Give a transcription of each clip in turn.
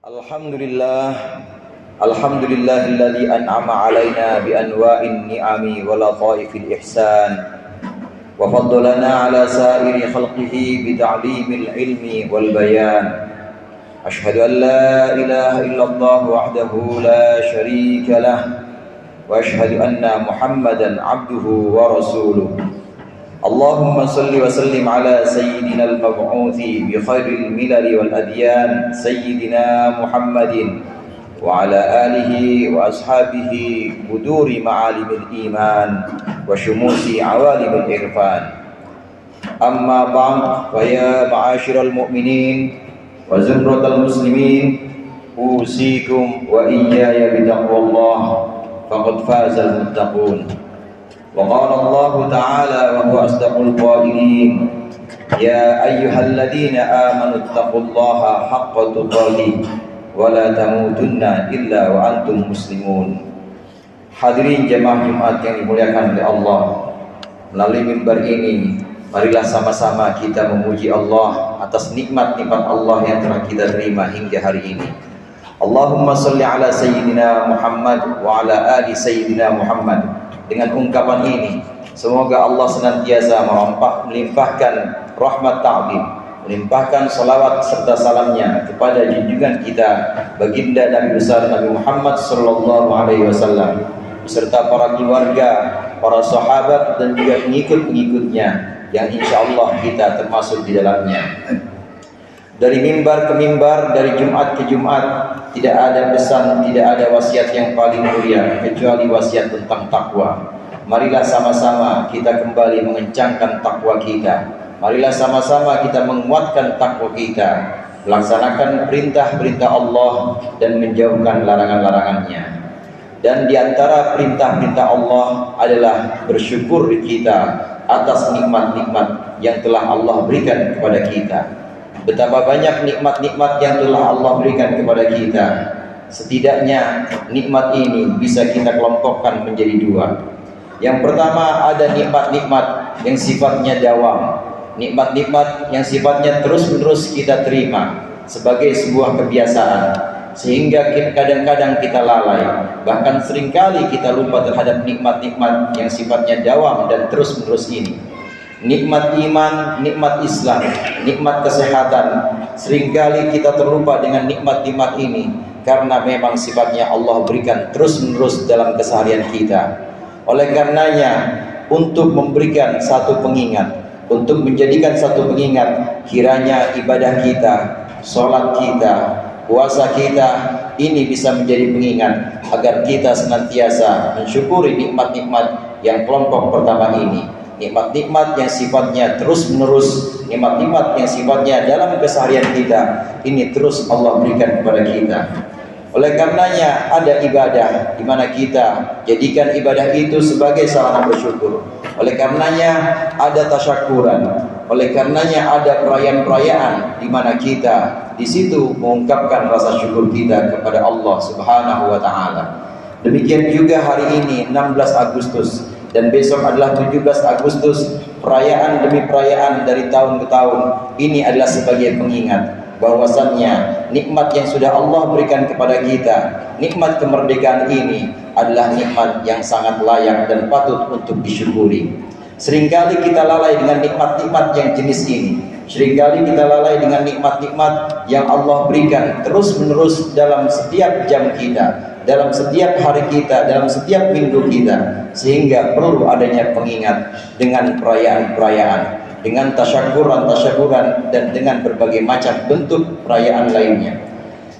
Alhamdulillah, alhamdulillahilladzi an'ama 'alaina bi anwa'in ni'ami wa lataifil ihsan wa faddalana 'ala sa'iri khalqihi bi ta'limil ilmi wal bayan. Asyhadu an la ilaha illallah wahdahu la syarika lah wa asyhadu anna Muhammadan 'abduhu wa rasuluh. Allahumma salli wa sallim ala sayyidina al-mab'uthi bi khairil milali wal adyan sayyidina Muhammadin wa ala alihi wa ashabihi buduri ma'alimil iman wa syumusi awalimil irfan. Amma ba'd, wa ya ma'asyiral mu'minin wa zumratal muslimin, usikum wa iyaya bitaqwallah faqad fazal muttaqun. وقال الله تعالى وهو أصدق القائلين يا أيها الذين آمنوا اتقوا الله حق تقاته ولا تموتن إلا وأنتم مسلمون. Hadirin jemaah Jumat yang dimuliakan oleh Allah, melalui mimbar ini marilah sama-sama kita memuji Allah atas nikmat-nikmat Allah yang telah kita terima hingga hari ini. Allahumma salli ala sayyidina Muhammad wa ala ali sayyidina Muhammad. Dengan ungkapan ini, semoga Allah senantiasa melimpahkan rahmat ta'zim, melimpahkan salawat serta salamnya kepada junjungan kita baginda Nabi besar Nabi Muhammad sallallahu alaihi wasallam beserta para keluarga, para sahabat dan juga pengikut-pengikutnya yang insyaallah kita termasuk di dalamnya. Dari mimbar ke mimbar, dari Jumat ke Jumat, tidak ada pesan, tidak ada wasiat yang paling mulia kecuali wasiat tentang takwa. Marilah sama-sama kita kembali mengencangkan takwa kita. Marilah sama-sama kita menguatkan takwa kita, melaksanakan perintah-perintah Allah dan menjauhkan larangan-larangannya. Dan di antara perintah-perintah Allah adalah bersyukur kita atas nikmat-nikmat yang telah Allah berikan kepada kita. Betapa banyak nikmat-nikmat yang telah Allah berikan kepada kita. Setidaknya nikmat ini bisa kita kelompokkan menjadi dua. Yang pertama, ada nikmat-nikmat yang sifatnya dawam, nikmat-nikmat yang sifatnya terus-menerus kita terima sebagai sebuah kebiasaan, sehingga kadang-kadang kita lalai, bahkan seringkali kita lupa terhadap nikmat-nikmat yang sifatnya dawam dan terus-menerus ini. Nikmat iman, nikmat Islam, nikmat kesehatan. Seringkali kita terlupa dengan nikmat-nikmat ini karena memang sifatnya Allah berikan terus-menerus dalam keseharian kita. Oleh karenanya, untuk memberikan satu pengingat, untuk menjadikan satu pengingat, kiranya ibadah kita, sholat kita, puasa kita ini bisa menjadi pengingat agar kita senantiasa mensyukuri nikmat-nikmat yang kelompok pertama ini. Nikmat-nikmat yang sifatnya terus-menerus, nikmat-nikmat yang sifatnya dalam keseharian kita, ini terus Allah berikan kepada kita. Oleh karenanya ada ibadah di mana kita jadikan ibadah itu sebagai sarana bersyukur. Oleh karenanya ada tasyakuran. Oleh karenanya ada perayaan-perayaan di mana kita di situ mengungkapkan rasa syukur kita kepada Allah Subhanahu wa taala. Demikian juga hari ini 16 Agustus dan besok adalah 17 Agustus, perayaan demi perayaan dari tahun ke tahun. Ini adalah sebagai pengingat bahwasannya nikmat yang sudah Allah berikan kepada kita, nikmat kemerdekaan ini adalah nikmat yang sangat layak dan patut untuk disyukuri. Seringkali kita lalai dengan nikmat-nikmat yang jenis ini. Seringkali kita lalai dengan nikmat-nikmat yang Allah berikan terus-menerus dalam setiap jam kita, dalam setiap hari kita, dalam setiap minggu kita, sehingga perlu adanya pengingat dengan perayaan-perayaan, dengan tasyakuran-tasyakuran, dan dengan berbagai macam bentuk perayaan lainnya.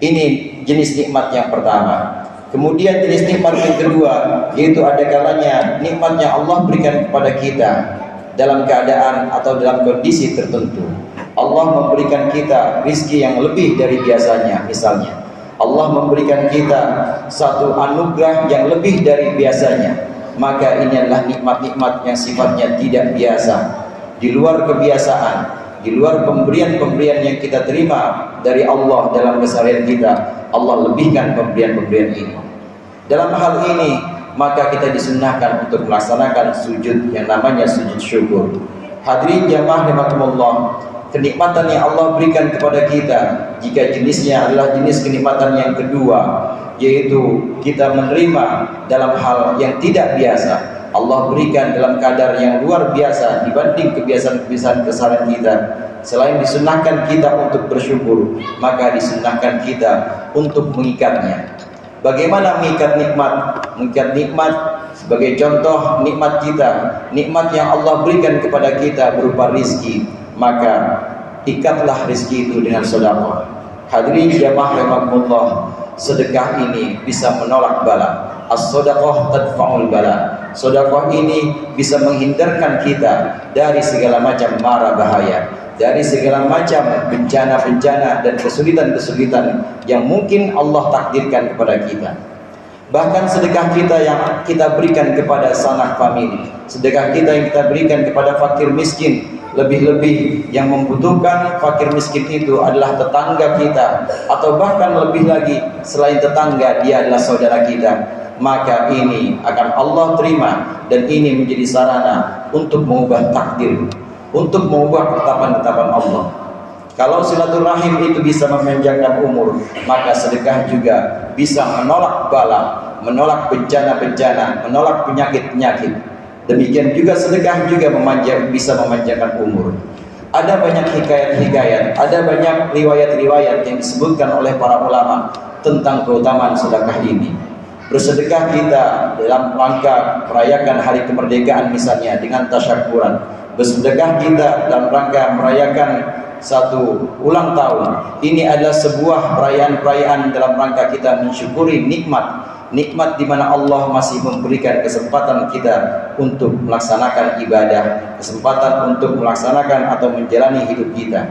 Ini jenis nikmat yang pertama. Kemudian jenis nikmat yang kedua, yaitu ada kalanya nikmat yang Allah berikan kepada kita dalam keadaan atau dalam kondisi tertentu. Allah memberikan kita rizki yang lebih dari biasanya. Misalnya Allah memberikan kita satu anugerah yang lebih dari biasanya, maka ini adalah nikmat-nikmat yang sifatnya tidak biasa, di luar kebiasaan, di luar pemberian-pemberian yang kita terima dari Allah dalam keseharian kita. Allah lebihkan pemberian-pemberian ini. Dalam hal ini maka kita disunnahkan untuk melaksanakan sujud yang namanya sujud syukur. Hadirin jamaah rahimakumullah, kenikmatan yang Allah berikan kepada kita, jika jenisnya adalah jenis kenikmatan yang kedua, yaitu kita menerima dalam hal yang tidak biasa, Allah berikan dalam kadar yang luar biasa dibanding kebiasaan-kebiasaan kesalahan kita. Selain disunahkan kita untuk bersyukur, maka disunahkan kita untuk mengikatnya. Bagaimana mengikat nikmat? Mengikat nikmat sebagai contoh nikmat kita, nikmat yang Allah berikan kepada kita berupa rizki, maka ikatlah rizki itu dengan sedekah. Hadirin jamaah rahimakumullah, sedekah ini bisa menolak bala. As-sadaqah tadfa'ul bala. Sedekah ini bisa menghindarkan kita dari segala macam mara bahaya, dari segala macam bencana-bencana dan kesulitan-kesulitan yang mungkin Allah takdirkan kepada kita. Bahkan sedekah kita yang kita berikan kepada sanak famili, sedekah kita yang kita berikan kepada fakir miskin, lebih-lebih yang membutuhkan fakir miskin itu adalah tetangga kita, atau bahkan lebih lagi selain tetangga, dia adalah saudara kita, maka ini akan Allah terima, dan ini menjadi sarana untuk mengubah takdir, untuk mengubah ketetapan-ketetapan Allah. Kalau silaturahim itu bisa memanjangkan umur, maka sedekah juga bisa menolak bala, menolak bencana-bencana, menolak penyakit-penyakit. Demikian juga sedekah juga bisa memanjangkan umur. Ada banyak hikayat-hikayat, ada banyak riwayat-riwayat yang disebutkan oleh para ulama tentang keutamaan sedekah ini. Bersedekah kita dalam rangka merayakan hari kemerdekaan misalnya dengan tasyakuran. Bersedekah kita dalam rangka merayakan satu ulang tahun. Ini adalah sebuah perayaan-perayaan dalam rangka kita mensyukuri nikmat di mana Allah masih memberikan kesempatan kita untuk melaksanakan ibadah, kesempatan untuk melaksanakan atau menjalani hidup kita.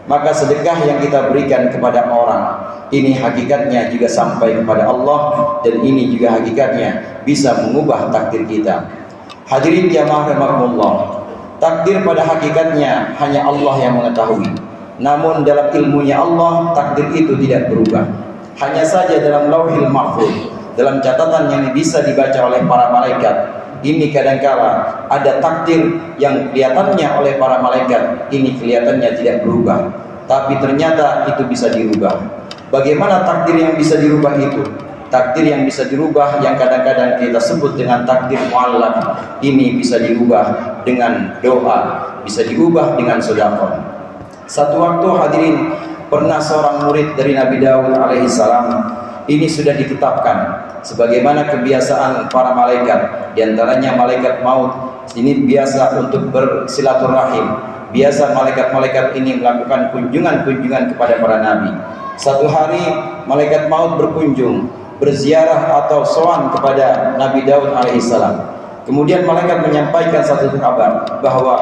Maka sedekah yang kita berikan kepada orang, ini hakikatnya juga sampai kepada Allah, dan ini juga hakikatnya bisa mengubah takdir kita. Hadirin jamaah rahimakumullah, takdir pada hakikatnya hanya Allah yang mengetahui. Namun dalam ilmunya Allah, takdir itu tidak berubah. Hanya saja dalam lauhil mahfuz, dalam catatan yang bisa dibaca oleh para malaikat, ini kadangkala ada takdir yang kelihatannya oleh para malaikat ini kelihatannya tidak berubah, tapi ternyata itu bisa dirubah. Bagaimana takdir yang bisa dirubah itu? Takdir yang bisa dirubah yang kadang-kadang kita sebut dengan takdir mu'allaq, ini bisa dirubah dengan doa, bisa dirubah dengan sedekah. Satu waktu hadirin, pernah seorang murid dari Nabi Daud alaihissalam, ini sudah ditetapkan sebagaimana kebiasaan para malaikat, diantaranya malaikat maut ini biasa untuk bersilaturahim, biasa malaikat-malaikat ini melakukan kunjungan-kunjungan kepada para nabi. Satu hari malaikat maut berkunjung, berziarah atau sowan kepada Nabi Daud alaihissalam. Kemudian malaikat menyampaikan satu kabar bahwa,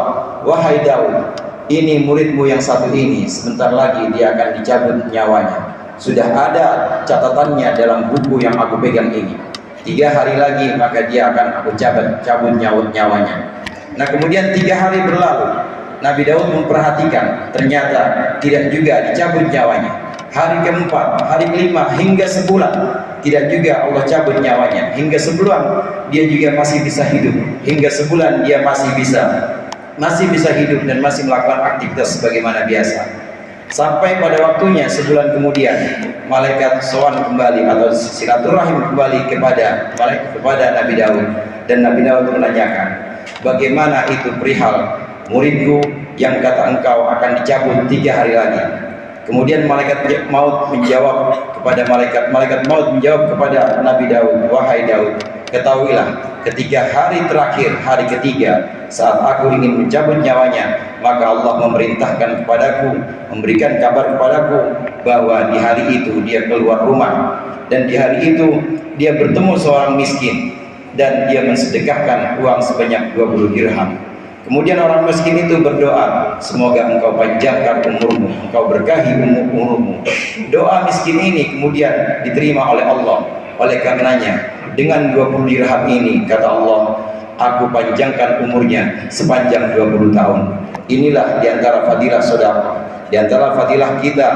wahai Daud, ini muridmu yang satu ini sebentar lagi dia akan dicabut nyawanya. Sudah ada catatannya dalam buku yang aku pegang ini. 3 hari lagi maka dia akan aku cabut nyawanya. Nah kemudian 3 hari berlalu, Nabi Daud memperhatikan, ternyata tidak juga dicabut nyawanya. Hari keempat, hari kelima, hingga sebulan tidak juga Allah cabut nyawanya. Hingga sebulan dia juga masih bisa hidup. Hingga sebulan dia masih bisa hidup dan masih melakukan aktivitas sebagaimana biasa. Sampai pada waktunya sebulan kemudian, malaikat sowan kembali atau silaturahim kembali kepada Nabi Daud, dan Nabi Daud menanyakan, bagaimana itu perihal muridku yang kata engkau akan dicabut 3 hari lagi. Kemudian malaikat maut menjawab kepada malaikat maut menjawab kepada Nabi Daud, wahai Daud, ketahuilah ketika hari terakhir, hari ketiga, saat aku ingin mencabut nyawanya, maka Allah memerintahkan kepadaku, memberikan kabar kepadaku bahwa di hari itu dia keluar rumah, dan di hari itu dia bertemu seorang miskin dan dia mensedekahkan uang sebanyak 20 dirham. Kemudian orang miskin itu berdoa, semoga engkau panjangkan umurmu, engkau berkahi umurmu. Doa miskin ini kemudian diterima oleh Allah. Oleh karenanya, dengan 20 dirham ini, kata Allah, aku panjangkan umurnya sepanjang 20 tahun. Inilah diantara fadilah sedekah. Di antara fadilah kita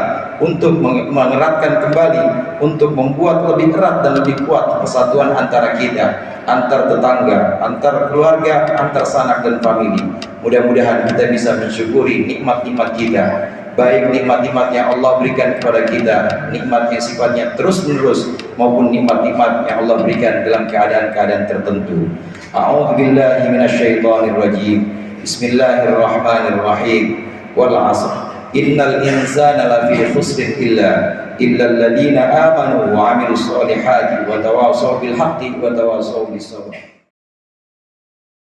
untuk mengeratkan kembali, untuk membuat lebih erat dan lebih kuat persatuan antara kita, antar tetangga, antar keluarga, antar sanak dan famili. Mudah-mudahan kita bisa mensyukuri nikmat-nikmat kita, baik nikmat-nikmat yang Allah berikan kepada kita, nikmat yang sifatnya terus-menerus, maupun nikmat-nikmat yang Allah berikan dalam keadaan-keadaan tertentu. A'udzubillahi minasyaitonirrajim. Bismillahirrahmanirrahim. Wal 'ashr. Innal insana lafi khusrin illa alladhina amanu wa 'amilus solihati wa tawassaw bil haqqi wa tawassaw bis sabr.